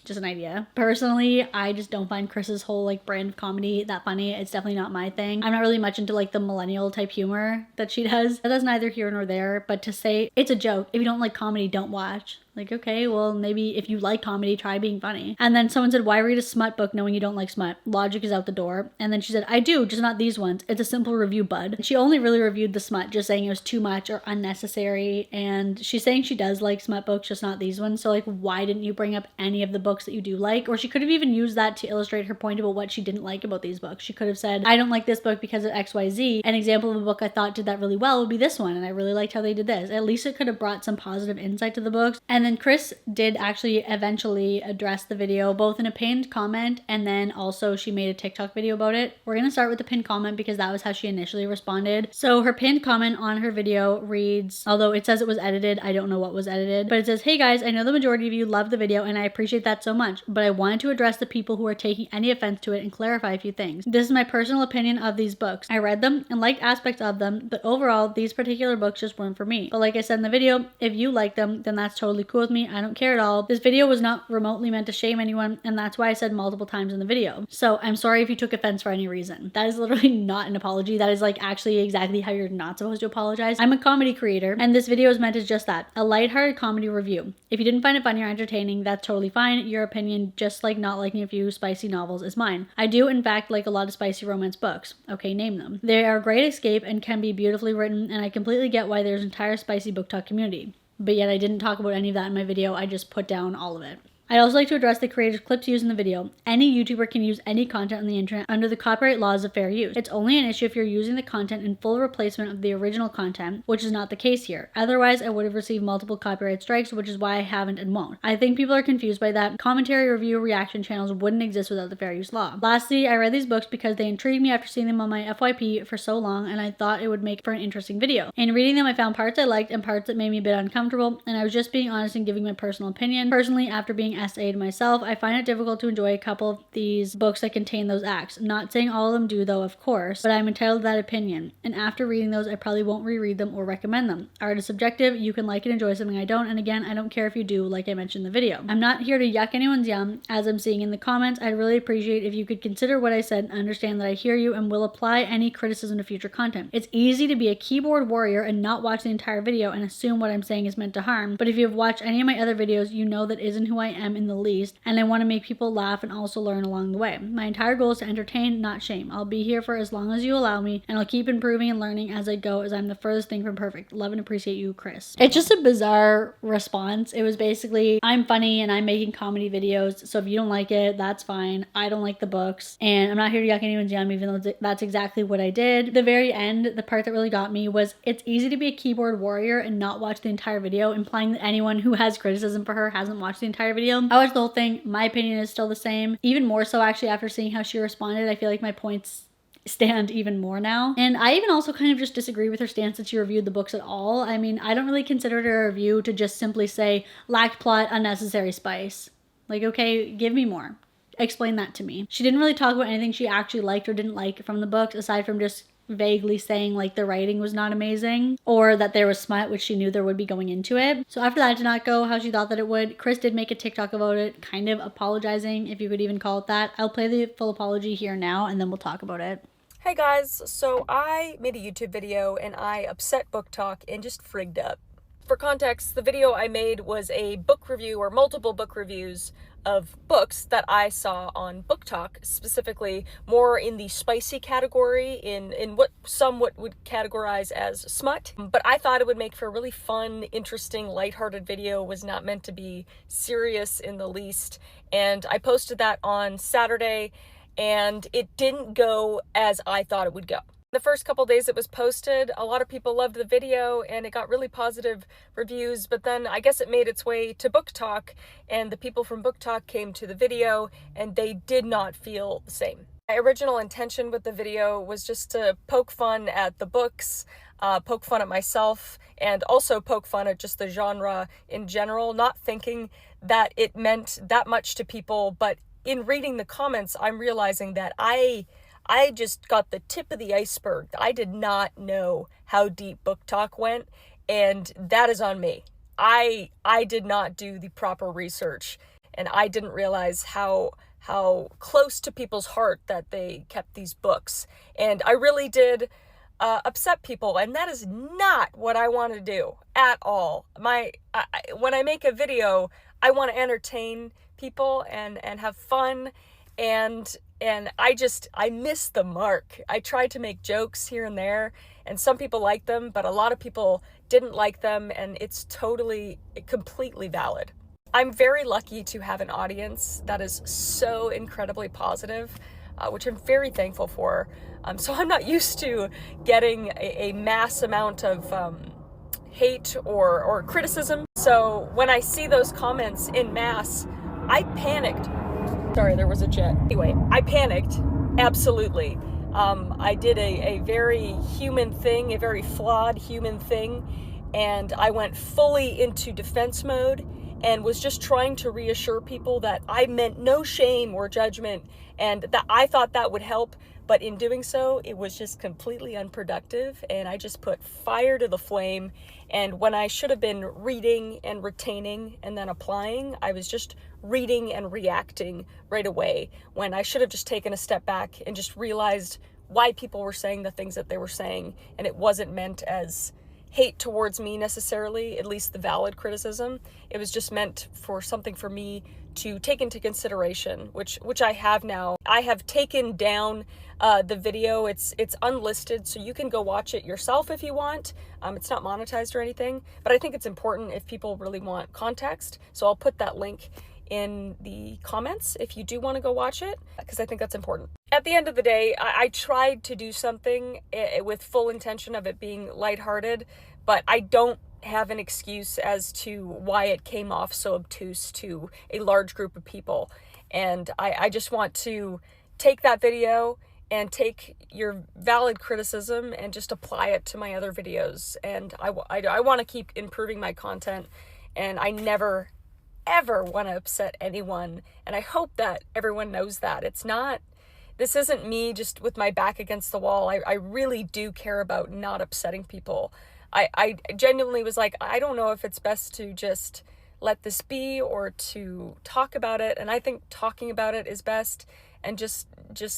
S1: Just an idea. Personally, I just don't find Kris's whole like brand of comedy that funny. It's definitely not my thing. I'm not really much into like the millennial type humor that she does. That's neither here nor there, but to say it's a joke, if you don't like comedy, don't watch. Like, okay, well, maybe if you like comedy, try being funny. And then someone said, why read a smut book knowing you don't like smut? Logic is out the door. And then she said, I do, just not these ones. It's a simple review, bud. She only really reviewed the smut, just saying it was too much or unnecessary. And she's saying she does like smut books, just not these ones. So like, why didn't you bring up any of the books that you do like? Or she could have even used that to illustrate her point about what she didn't like about these books. She could have said, I don't like this book because of XYZ. An example of a book I thought did that really well would be this one. And I really liked how they did this. At least it could have brought some positive insight to the books. And then Kris did actually eventually address the video both in a pinned comment and then also she made a TikTok video about it. We're gonna start with the pinned comment because that was how she initially responded. So her pinned comment on her video reads, although it says it was edited, I don't know what was edited, but it says, hey guys, I know the majority of you love the video and I appreciate that so much, but I wanted to address the people who are taking any offense to it and clarify a few things. This is my personal opinion of these books. I read them and liked aspects of them, but overall these particular books just weren't for me. But like I said in the video, if you like them, then that's totally cool with me. I don't care at all. This video was not remotely meant to shame anyone, and that's why I said multiple times in the video. So I'm sorry if you took offense for any reason. That is literally not an apology. That is like actually exactly how you're not supposed to apologize. I'm a comedy creator, and this video is meant as just that, a lighthearted comedy review. If you didn't find it funny or entertaining, that's totally fine. Your opinion, just like not liking a few spicy novels, is mine. I do in fact like a lot of spicy romance books. Okay, name them. They are a great escape and can be beautifully written, and I completely get why there's an entire spicy BookTok community. But yet I didn't talk about any of that in my video. I just put down all of it. I'd also like to address the creative clips used in the video. Any YouTuber can use any content on the internet under the copyright laws of fair use. It's only an issue if you're using the content in full replacement of the original content, which is not the case here. Otherwise, I would have received multiple copyright strikes, which is why I haven't and won't. I think people are confused by that. Commentary, review, reaction channels wouldn't exist without the fair use law. Lastly, I read these books because they intrigued me after seeing them on my FYP for so long, and I thought it would make for an interesting video. In reading them, I found parts I liked and parts that made me a bit uncomfortable, and I was just being honest and giving my personal opinion. Personally, after being SA'd myself, I find it difficult to enjoy a couple of these books that contain those acts. Not saying all of them do though, of course, but I'm entitled to that opinion. And after reading those, I probably won't reread them or recommend them. Art is subjective. You can like and enjoy something I don't, and again, I don't care if you do, like I mentioned in the video. I'm not here to yuck anyone's yum. As I'm seeing in the comments, I'd really appreciate if you could consider what I said and understand that I hear you and will apply any criticism to future content. It's easy to be a keyboard warrior and not watch the entire video and assume what I'm saying is meant to harm, but if you have watched any of my other videos, you know that isn't who I am in the least, and I want to make people laugh and also learn along the way. My entire goal is to entertain, not shame. I'll be here for as long as you allow me, and I'll keep improving and learning as I go, as I'm the furthest thing from perfect. Love and appreciate you, Kris. It's just a bizarre response. It was basically, I'm funny and I'm making comedy videos, so if you don't like it, that's fine. I don't like the books, and I'm not here to yuck anyone's yum, even though that's exactly what I did. The very end, the part that really got me was, it's easy to be a keyboard warrior and not watch the entire video, implying that anyone who has criticism for her hasn't watched the entire video. I watched the whole thing. My opinion is still the same. Even more so, actually, after seeing how she responded, I feel like my points stand even more now. And I even also kind of just disagree with her stance that she reviewed the books at all. I mean, I don't really consider it a review to just simply say, lacked plot, unnecessary spice. Like, okay, give me more. Explain that to me. She didn't really talk about anything she actually liked or didn't like from the books, aside from just vaguely saying like the writing was not amazing or that there was smut, which she knew there would be going into it. So after that did not go how she thought that it would, Kris did make a TikTok about it, kind of apologizing, if you could even call it that. I'll play the full apology here now and then we'll talk about it.
S4: Hey guys, so I made a YouTube video and I upset BookTok and just frigged up. For context, the video I made was a book review or multiple book reviews of books that I saw on BookTok, specifically more in the spicy category, in what some would categorize as smut. But I thought it would make for a really fun, interesting, lighthearted video. It was not meant to be serious in the least. And I posted that on Saturday, and it didn't go as I thought it would go. The first couple days it was posted, a lot of people loved the video and it got really positive reviews, but then I guess it made its way to BookTok and the people from BookTok came to the video and they did not feel the same. My original intention with the video was just to poke fun at the books, poke fun at myself, and also poke fun at just the genre in general, not thinking that it meant that much to people, but in reading the comments, I'm realizing that I just got the tip of the iceberg. I did not know how deep BookTok went, and that is on me. I did not do the proper research, and I didn't realize how close to people's heart that they kept these books. And I really did upset people, and that is not what I want to do at all. When I make a video, I want to entertain people and have fun, and I missed the mark. I tried to make jokes here and there, and some people liked them, but a lot of people didn't like them, and it's completely valid. I'm very lucky to have an audience that is so incredibly positive, which I'm very thankful for. So I'm not used to getting a mass amount of hate or criticism. So when I see those comments in mass, I panicked. Sorry, there was a jet. Anyway, I panicked, absolutely. I did a very human thing, a very flawed human thing, and I went fully into defense mode and was just trying to reassure people that I meant no shame or judgment and that I thought that would help, but in doing so, it was just completely unproductive, and I just put fire to the flame. And when I should have been reading and retaining and then applying, I was just reading and reacting right away, when I should have just taken a step back and just realized why people were saying the things that they were saying, and it wasn't meant as hate towards me necessarily, at least the valid criticism. It was just meant for something for me to take into consideration, which I have now. I have taken down the video. It's unlisted, so you can go watch it yourself if you want. It's not monetized or anything, but I think it's important if people really want context. So I'll put that link in the comments if you do want to go watch it, because I think that's important. At the end of the day, I tried to do something with full intention of it being lighthearted, but I don't have an excuse as to why it came off so obtuse to a large group of people. And I just want to take that video and take your valid criticism and just apply it to my other videos. And I want to keep improving my content, and I never, ever want to upset anyone. And I hope that everyone knows that. This isn't me just with my back against the wall. I really do care about not upsetting people. I genuinely was like, I don't know if it's best to just let this be or to talk about it. And I think talking about it is best, and just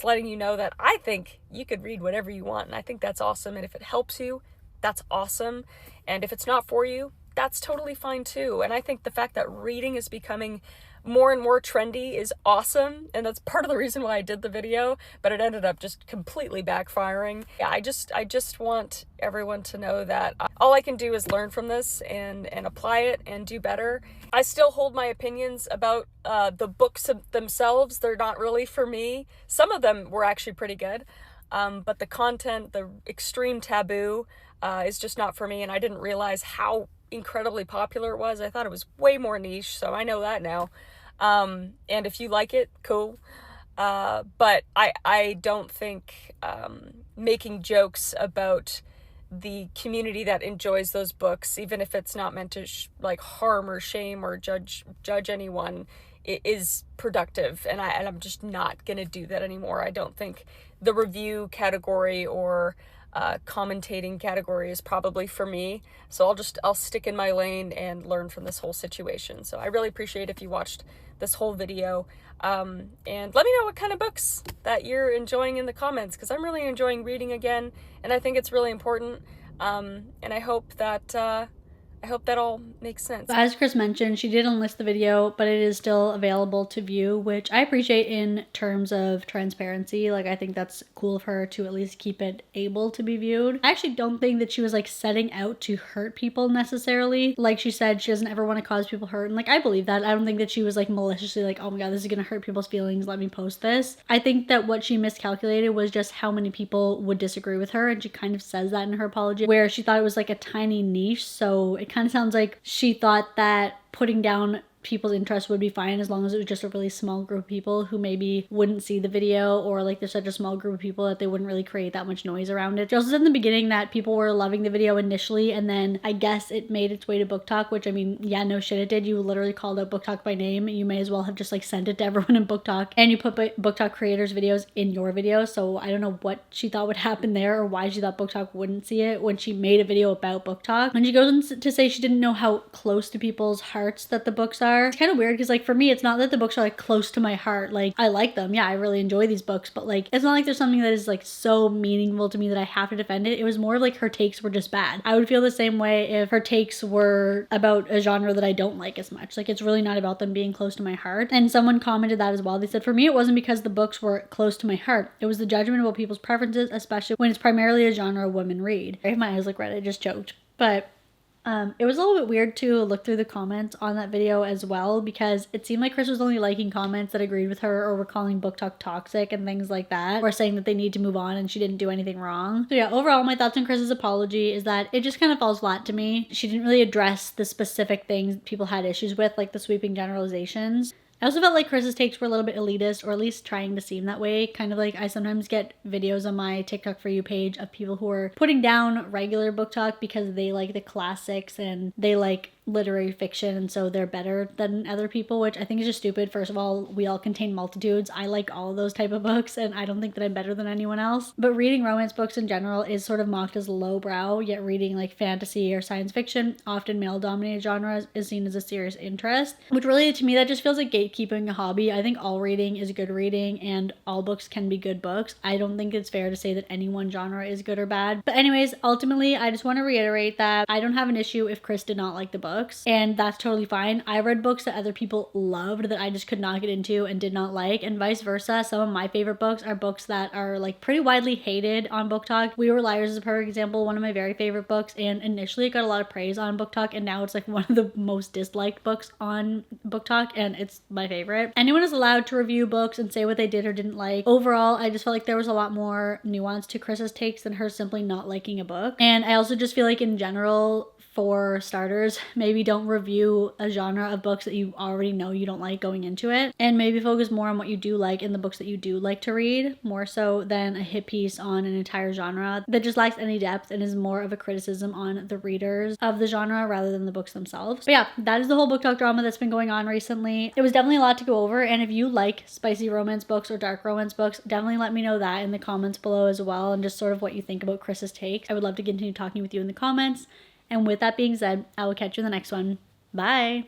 S4: letting you know that I think you could read whatever you want. And I think that's awesome. And if it helps you, that's awesome. And if it's not for you, that's totally fine too. And I think the fact that reading is becoming more and more trendy is awesome, and that's part of the reason why I did the video, but it ended up just completely backfiring. Yeah, I just want everyone to know that all I can do is learn from this and apply it and do better. I still hold my opinions about the books themselves. They're not really for me. Some of them were actually pretty good, but the content, the extreme taboo, is just not for me, and I didn't realize how incredibly popular it was. I thought it was way more niche, so I know that now. And if you like it, cool. But I don't think making jokes about the community that enjoys those books, even if it's not meant to harm or shame or judge anyone, it is productive. And I'm just not gonna do that anymore. I don't think the review category or commentating category is probably for me, so I'll stick in my lane and learn from this whole situation. So I really appreciate if you watched this whole video, and let me know what kind of books that you're enjoying in the comments, because I'm really enjoying reading again, and I think it's really important, and I hope that all makes sense.
S1: As Kris mentioned, she did enlist the video, but it is still available to view, which I appreciate in terms of transparency. I think that's cool of her to at least keep it able to be viewed. I actually don't think that she was setting out to hurt people necessarily. Like she said, she doesn't ever want to cause people hurt, and I believe that. I don't think that she was maliciously oh my god, this is gonna hurt people's feelings, let me post this. I think that what she miscalculated was just how many people would disagree with her, and she kind of says that in her apology, where she thought it was a tiny niche, so it kind of sounds like she thought that putting down people's interest would be fine as long as it was just a really small group of people who maybe wouldn't see the video, or there's such a small group of people that they wouldn't really create that much noise around it. She also said in the beginning that people were loving the video initially, and then I guess it made its way to BookTok, which yeah, no shit it did. You literally called out BookTok by name. You may as well have just sent it to everyone in BookTok, and you put BookTok creators videos in your video. So I don't know what she thought would happen there, or why she thought BookTok wouldn't see it when she made a video about BookTok. And she goes on to say she didn't know how close to people's hearts that the books are. It's kind of weird because for me, it's not that the books are close to my heart. I like them. Yeah, I really enjoy these books, but it's not there's something that is so meaningful to me that I have to defend it. It was more her takes were just bad. I would feel the same way if her takes were about a genre that I don't like as much. It's really not about them being close to my heart. And someone commented that as well. They said, for me, it wasn't because the books were close to my heart. It was the judgment about people's preferences, especially when it's primarily a genre women read. I have my eyes red. I just choked. But it was a little bit weird to look through the comments on that video as well, because it seemed like Kris was only liking comments that agreed with her or were calling BookTok toxic and things like that, or saying that they need to move on and she didn't do anything wrong. So yeah, overall, my thoughts on Kris's apology is that it just kind of falls flat to me. She didn't really address the specific things people had issues with, the sweeping generalizations. I also felt Kris's takes were a little bit elitist, or at least trying to seem that way. Kind of I sometimes get videos on my TikTok For You page of people who are putting down regular BookTok because they like the classics and they like literary fiction, and so they're better than other people, which I think is just stupid. First of all, we all contain multitudes. I like all of those type of books, and I don't think that I'm better than anyone else. But reading romance books in general is sort of mocked as lowbrow, yet reading fantasy or science fiction, often male-dominated genres, is seen as a serious interest, which really, to me, that just feels like gatekeeping a hobby. I think all reading is good reading, and all books can be good books. I don't think it's fair to say that any one genre is good or bad. But anyways, ultimately, I just want to reiterate that I don't have an issue if Kris did not like the book. books, and that's totally fine. I read books that other people loved that I just could not get into and did not like, and vice versa. Some of my favorite books are books that are like pretty widely hated on BookTok. We Were Liars is a perfect example, one of my very favorite books, and initially it got a lot of praise on BookTok, and now it's like one of the most disliked books on BookTok, and it's my favorite. Anyone is allowed to review books and say what they did or didn't like. Overall, I just felt like there was a lot more nuance to Kris's takes than her simply not liking a book. And I also just feel like in general, for starters, maybe don't review a genre of books that you already know you don't like going into it, and maybe focus more on what you do like in the books that you do like to read, more so than a hit piece on an entire genre that just lacks any depth and is more of a criticism on the readers of the genre rather than the books themselves. But yeah, that is the whole BookTok drama that's been going on recently. It was definitely a lot to go over, and if you like spicy romance books or dark romance books, definitely let me know that in the comments below as well, and just sort of what you think about Kris's take. I would love to continue talking with you in the comments. And with that being said, I will catch you in the next one. Bye!